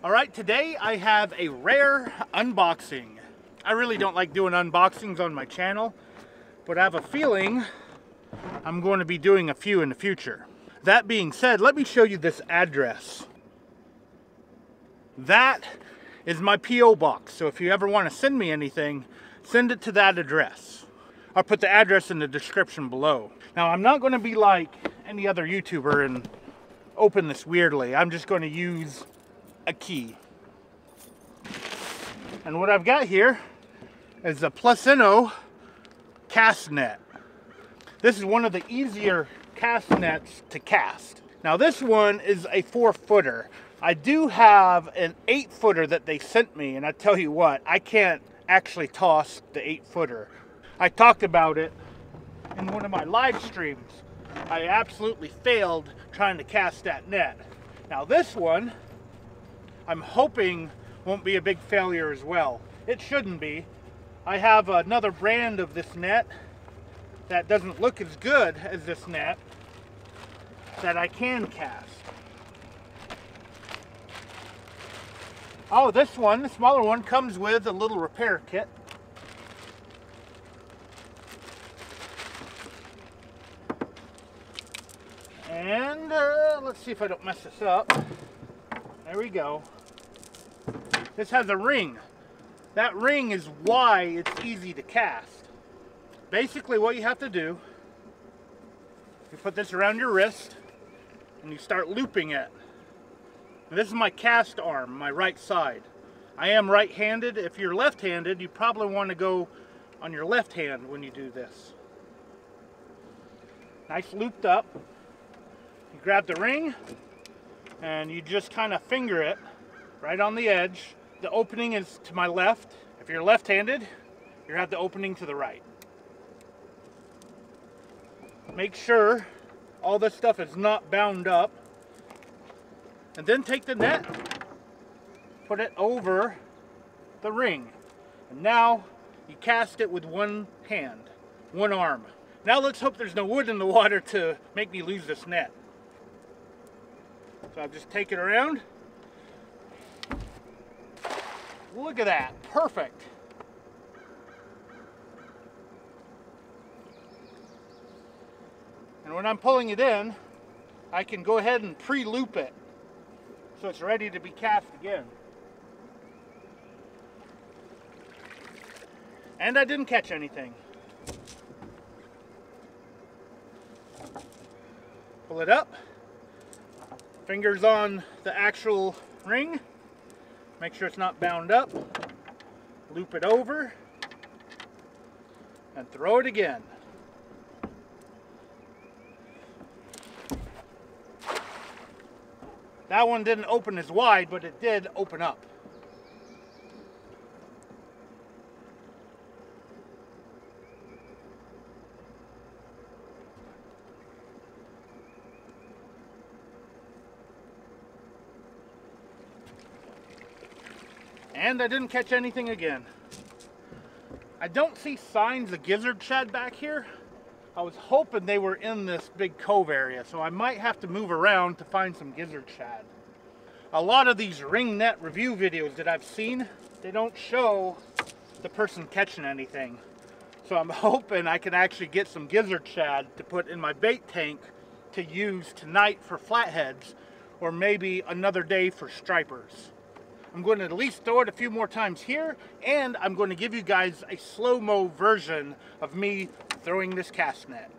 Alright, today I have a rare unboxing. I really don't like doing unboxings on my channel, but I have a feeling I'm going to be doing a few in the future. That being said, let me show you this address. That is my P.O. box, so if you ever want to send me anything, send it to that address. I'll put the address in the description below. Now, I'm not going to be like any other YouTuber and open this weirdly. I'm just going to use a key. And what I've got here is a Plusinno cast net. This is one of the easier cast nets to cast. Now this one is a 4-footer. I do have an 8-footer that they sent me, and I tell you what, I can't actually toss the 8-footer. I talked about it in one of my live streams. I absolutely failed trying to cast that net. Now this one, I'm hoping won't be a big failure as well. It shouldn't be. I have another brand of this net that doesn't look as good as this net that I can cast. Oh, this one, the smaller one, comes with a little repair kit. And let's see if I don't mess this up. There we go. This has a ring. That ring is why it's easy to cast. Basically what you have to do, you put this around your wrist and you start looping it. And this is my cast arm, my right side. I am right-handed. If you're left-handed, you probably want to go on your left hand when you do this. Nice looped up. You grab the ring and you just kind of finger it right on the edge. The opening is to my left. If you're left-handed, you have the opening to the right. Make sure all this stuff is not bound up. And then take the net, put it over the ring. And now you cast it with one hand, one arm. Now let's hope there's no wood in the water to make me lose this net. So I'll just take it around. Look at that, perfect. And when I'm pulling it in, I can go ahead and pre-loop it so it's ready to be cast again. And I didn't catch anything. Pull it up. Fingers on the actual ring. Make sure it's not bound up. Loop it over. And throw it again. That one didn't open as wide, but it did open up. And I didn't catch anything again. I don't see signs of gizzard shad back here. I was hoping they were in this big cove area, so I might have to move around to find some gizzard shad. A lot of these ring net review videos that I've seen, they don't show the person catching anything. So I'm hoping I can actually get some gizzard shad to put in my bait tank to use tonight for flatheads, or maybe another day for stripers. I'm going to at least throw it a few more times here, and I'm going to give you guys a slow-mo version of me throwing this cast net.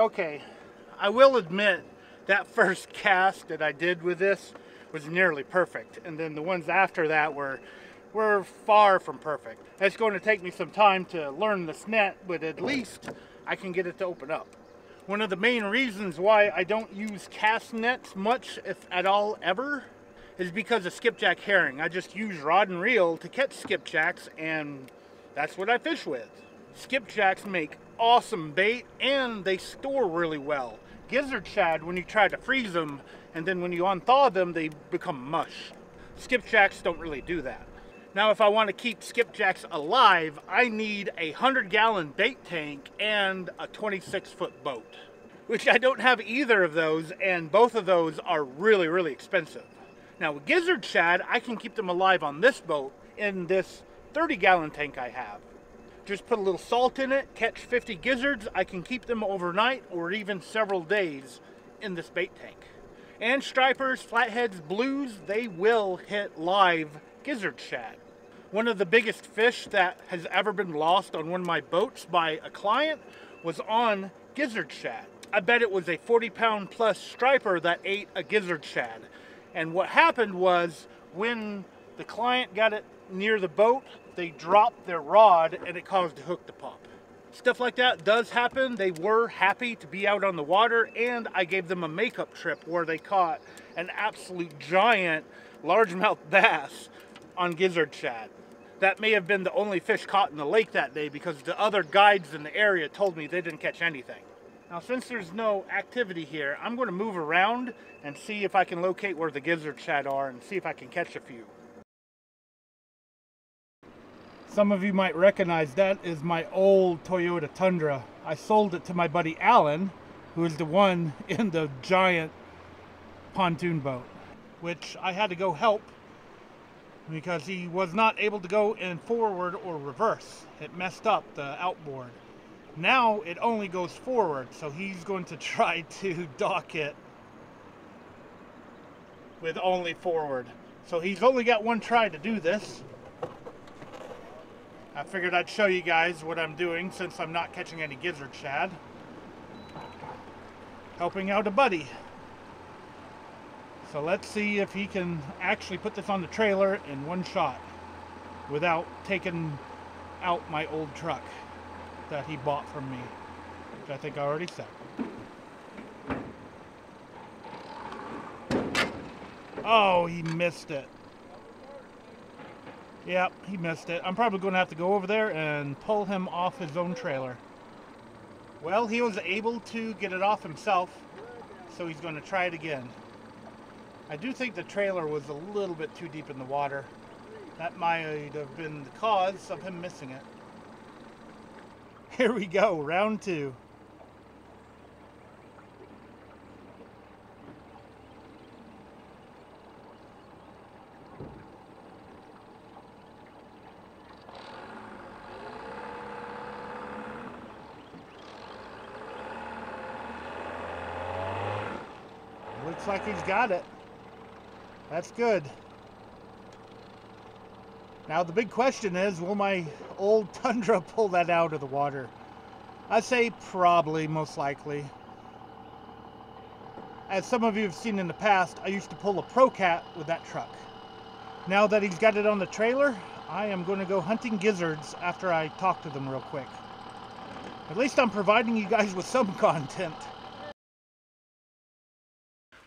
Okay, I will admit that first cast that I did with this was nearly perfect, and then the ones after that were far from perfect. It's going to take me some time to learn this net, but at least I can get it to open up. One of the main reasons why I don't use cast nets much, if at all ever, is because of skipjack herring. I just use rod and reel to catch skipjacks, and that's what I fish with. Skipjacks make awesome bait, and they store really well. Gizzard shad, when you try to freeze them, and then when you unthaw them, they become mush. Skipjacks don't really do that. Now, if I want to keep skipjacks alive, I need a 100-gallon bait tank and a 26-foot boat, which I don't have either of those, and both of those are really, really expensive. Now, with gizzard shad, I can keep them alive on this boat in this 30-gallon tank I have. Just put a little salt in it, catch 50 gizzards. I can keep them overnight or even several days in this bait tank. And stripers, flatheads, blues, they will hit live gizzard shad. One of the biggest fish that has ever been lost on one of my boats by a client was on gizzard shad. I bet it was a 40-pound plus striper that ate a gizzard shad. And what happened was, when the client got it near the boat, they dropped their rod and it caused the hook to pop. Stuff like that does happen. They were happy to be out on the water, and I gave them a makeup trip where they caught an absolute giant largemouth bass on gizzard shad. That may have been the only fish caught in the lake that day, because the other guides in the area told me they didn't catch anything. Now, since there's no activity here, I'm going to move around and see if I can locate where the gizzard shad are and see if I can catch a few. Some of you might recognize that is my old Toyota Tundra. I sold it to my buddy Alan, who is the one in the giant pontoon boat, which I had to go help because he was not able to go in forward or reverse. It messed up the outboard. Now it only goes forward, so he's going to try to dock it with only forward. So he's only got one try to do this. I figured I'd show you guys what I'm doing since I'm not catching any gizzard shad. Helping out a buddy. So let's see if he can actually put this on the trailer in one shot without taking out my old truck that he bought from me, which I think I already said. Oh, he missed it. Yep, he missed it. I'm probably going to have to go over there and pull him off his own trailer. Well, he was able to get it off himself, so he's going to try it again. I do think the trailer was a little bit too deep in the water. That might have been the cause of him missing it. Here we go, round two. Looks like he's got it. That's good. Now the big question is, will my old Tundra pull that out of the water? I say probably, most likely. As some of you have seen in the past, I used to pull a Pro-Cat with that truck. Now that he's got it on the trailer, I am going to go hunting gizzards after I talk to them real quick. At least I'm providing you guys with some content.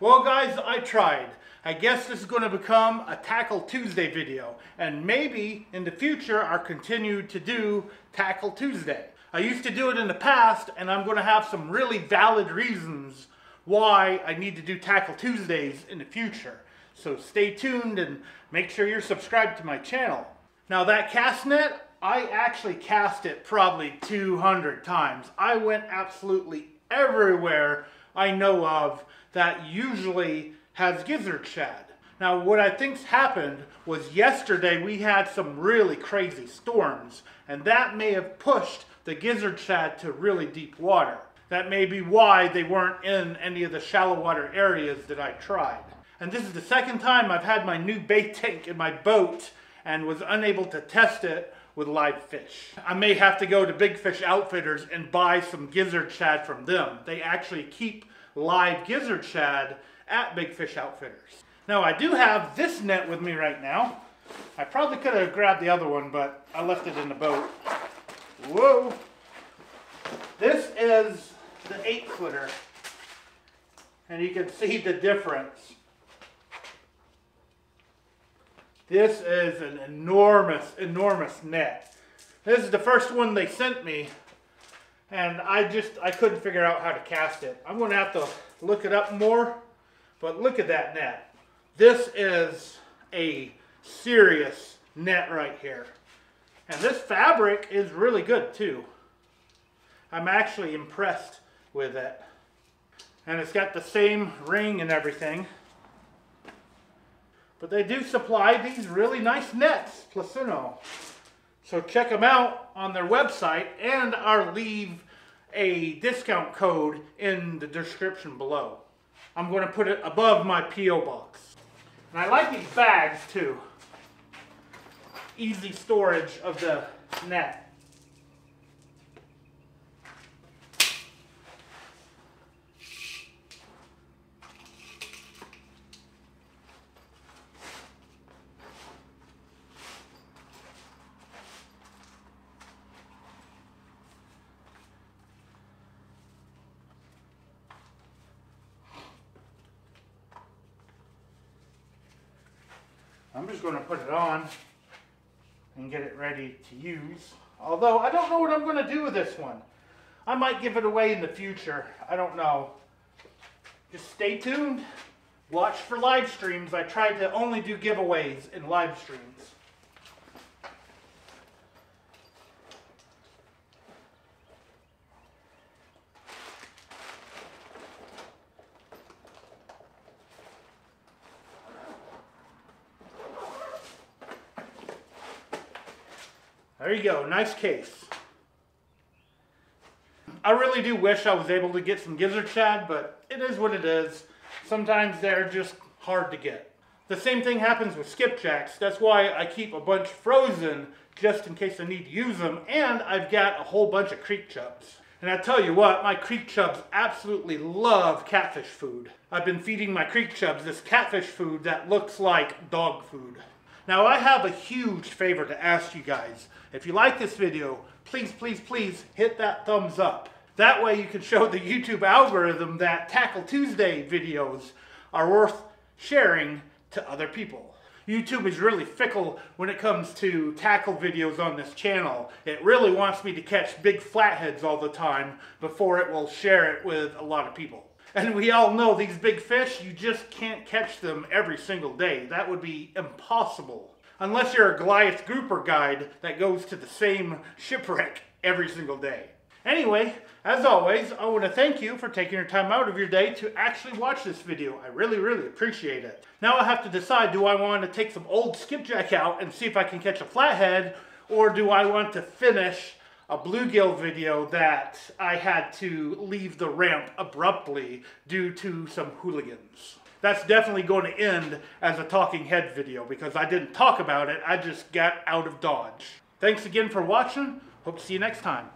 Well guys, I tried. I guess this is going to become a Tackle Tuesday video, and maybe in the future I'll continue to do Tackle Tuesday. I used to do it in the past, and I'm going to have some really valid reasons why I need to do Tackle Tuesdays in the future. So stay tuned and make sure you're subscribed to my channel. Now that cast net, I actually cast it probably 200 times. I went absolutely everywhere I know of that usually has gizzard shad. Now what I think's happened was yesterday we had some really crazy storms, and that may have pushed the gizzard shad to really deep water. That may be why they weren't in any of the shallow water areas that I tried. And this is the second time I've had my new bait tank in my boat and was unable to test it with live fish. I may have to go to Big Fish Outfitters and buy some gizzard shad from them. They actually keep live gizzard shad at Big Fish Outfitters. Now I do have this net with me right now. I probably could have grabbed the other one, but I left it in the boat. Whoa! This is the 8-footer, and you can see the difference. This is an enormous, enormous net. This is the first one they sent me, and I couldn't figure out how to cast it. I'm going to have to look it up more, but look at that net. This is a serious net right here. And this fabric is really good too. I'm actually impressed with it. And it's got the same ring and everything. But they do supply these really nice nets, Plusinno. So check them out on their website, and I'll leave a discount code in the description below. I'm going to put it above my P.O. box. And I like these bags too. Easy storage of the net. I'm just going to put it on and get it ready to use. Although I don't know what I'm going to do with this one. I might give it away in the future. I don't know. Just stay tuned. Watch for live streams. I try to only do giveaways in live streams. There you go, nice case. I really do wish I was able to get some gizzard shad, but it is what it is. Sometimes they're just hard to get. The same thing happens with skipjacks. That's why I keep a bunch frozen just in case I need to use them. And I've got a whole bunch of creek chubs. And I tell you what, my creek chubs absolutely love catfish food. I've been feeding my creek chubs this catfish food that looks like dog food. Now I have a huge favor to ask you guys. If you like this video, please, please, please hit that thumbs up. That way you can show the YouTube algorithm that Tackle Tuesday videos are worth sharing to other people. YouTube is really fickle when it comes to tackle videos on this channel. It really wants me to catch big flatheads all the time before it will share it with a lot of people. And we all know these big fish, you just can't catch them every single day. That would be impossible. Unless you're a Goliath grouper guide that goes to the same shipwreck every single day. Anyway, as always, I want to thank you for taking your time out of your day to actually watch this video. I really, really appreciate it. Now I have to decide, do I want to take some old skipjack out and see if I can catch a flathead, or do I want to finish a bluegill video that I had to leave the ramp abruptly due to some hooligans. That's definitely going to end as a talking head video because I didn't talk about it, I just got out of Dodge. Thanks again for watching. Hope to see you next time.